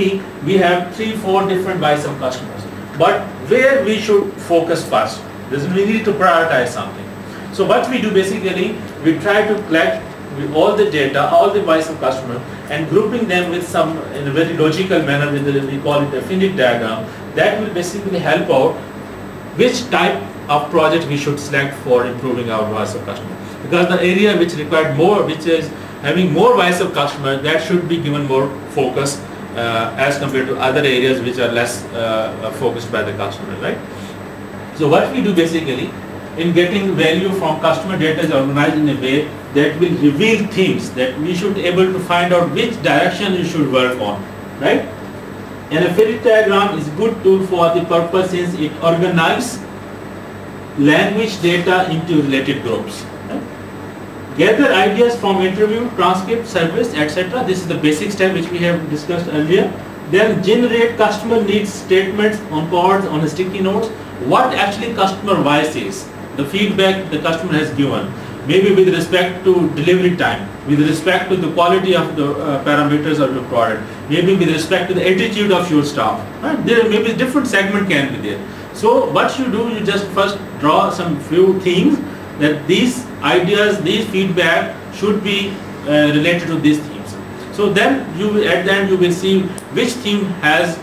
see we have 3-4 different voice of customers. But where we should focus first? We need to prioritize something. So what we do basically, we try to collect all the data, all the voice of customer, and grouping them with some in a very logical manner. We call it affinity diagram. That will basically help out which type of project we should select for improving our voice of customer. Because the area which required more, which is having more voice of customer, that should be given more focus as compared to other areas which are less focused by the customer, right? So what we do basically in getting value from customer data is organized in a way that will reveal themes that we should be able to find out which direction you should work on, right? An affinity diagram is a good tool for the purpose since it organizes language data into related groups. Right? Gather ideas from interview, transcript, service, etc. This is the basic step which we have discussed earlier. Then generate customer needs statements on cards, on sticky notes. What actually customer voice is, the feedback the customer has given, maybe with respect to delivery time, with respect to the quality of the parameters of your product, maybe with respect to the attitude of your staff. Right? There may be different segment can be there. So what you do, you just first draw some few themes that these ideas, these feedback should be related to these themes. So then you at the end you will see which theme has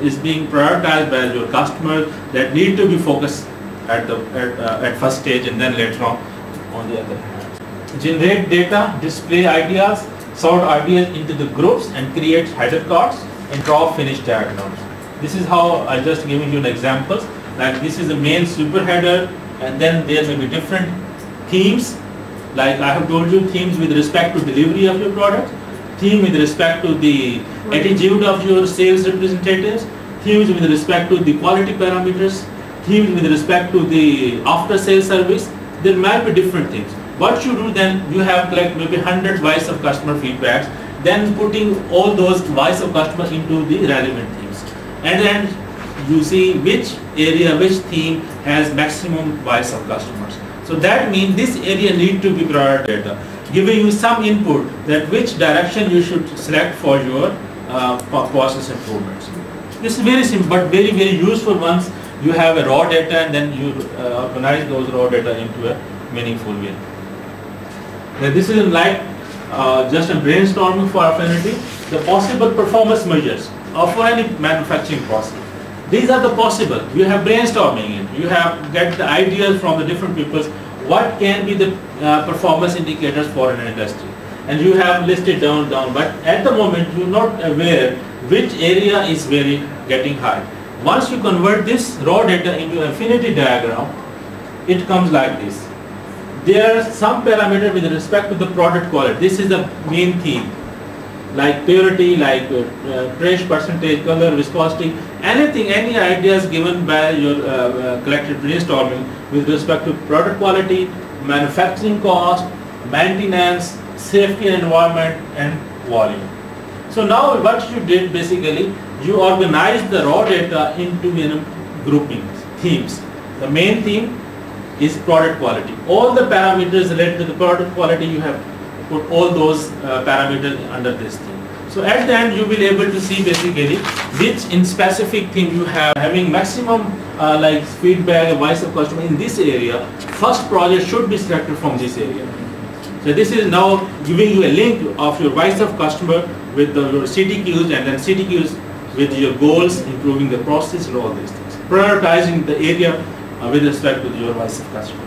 is being prioritized by your customer that need to be focused at first stage, and then later on the other hand. Generate data, display ideas, sort ideas into the groups and create header cards and draw finished diagrams. This is how I just giving you an examples. Like this is the main super header, and then there may be different themes. Like I have told you, themes with respect to delivery of your product, theme with respect to the attitude of your sales representatives, themes with respect to the quality parameters, themes with respect to the after sales service. There might be different things. What you do then, you have like maybe 100 voice of customer feedbacks, then putting all those voice of customer into the relevant themes. And then you see which area, which theme has maximum voice of customers. So that means this area need to be prioritized, giving you some input that which direction you should select for your process improvements. This is very simple but very useful once you have a raw data and then you organize those raw data into a meaningful way. Now this is like just a brainstorming for affinity, the possible performance measures for any manufacturing process. These are the possible. You have brainstorming it. You have get the ideas from the different peoples. What can be the performance indicators for an industry? And you have listed down. But at the moment, you're not aware which area is very getting high. Once you convert this raw data into affinity diagram, it comes like this. There are some parameters with respect to the product quality. This is the main theme. Like purity, like trace percentage, color, viscosity, anything, any ideas given by your collected brainstorming with respect to product quality, manufacturing cost, maintenance, safety and environment, and volume. So now what you did basically, you organized the raw data into groupings, themes. The main theme is product quality. All the parameters related to the product quality, you have put all those parameters under this theme. So at the end you will be able to see basically which in specific theme you have having maximum like feedback, voice of customer in this area. First project should be selected from this area. So this is now giving you a link of your voice of customer with your CTQs, and then CTQs with your goals, improving the process and all these things. Prioritizing the area with respect to your voice of customer.